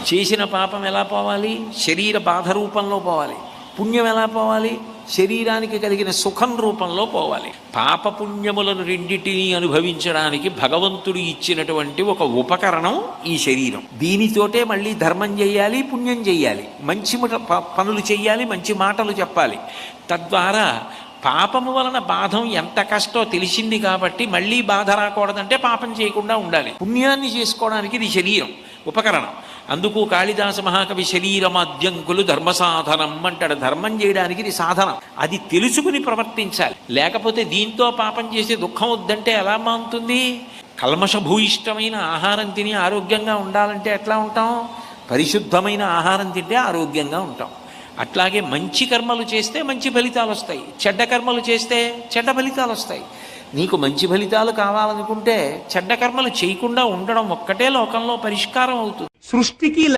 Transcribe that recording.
చేసిన పాపం ఎలా పోవాలి? శరీర బాధ రూపంలో పోవాలి. పుణ్యం ఎలా పోవాలి? శరీరానికి కలిగిన సుఖం రూపంలో పోవాలి. పాపపుణ్యములను రెండింటినీ అనుభవించడానికి భగవంతుడు ఇచ్చినటువంటి ఒక ఉపకరణం ఈ శరీరం. దీనితోటే మళ్ళీ ధర్మం చెయ్యాలి, పుణ్యం చెయ్యాలి, మంచి పనులు చెయ్యాలి, మంచి మాటలు చెప్పాలి. తద్వారా పాపము వలన బాధం ఎంత కష్టో తెలిసింది కాబట్టి మళ్ళీ బాధ రాకూడదంటే పాపం చేయకుండా ఉండాలి. పుణ్యాన్ని చేసుకోవడానికి ఇది శరీరం ఉపకరణం. అందుకు కాళిదాస మహాకవి శరీరమాద్యంకులు ధర్మ సాధనం అంటాడు. ధర్మం చేయడానికి ఇది సాధనం. అది తెలుసుకుని ప్రవర్తించాలి. లేకపోతే దీంతో పాపం చేసి దుఃఖం వద్దంటే ఎలా మానుతుంది? కల్మషభూయిష్టమైన ఆహారం తిని ఆరోగ్యంగా ఉండాలంటే ఎట్లా ఉంటాం? పరిశుద్ధమైన ఆహారం తింటే ఆరోగ్యంగా ఉంటాం. అట్లాగే మంచి కర్మలు చేస్తే మంచి ఫలితాలు వస్తాయి, చెడ్డ కర్మలు చేస్తే చెడ్డ ఫలితాలు వస్తాయి. నీకు మంచి ఫలితాలు కావాలనుకుంటే చెడ్డ కర్మలు చేయకుండా ఉండడం ఒక్కటే లోకంలో పరిష్కారం అవుతుంది. సృష్టికి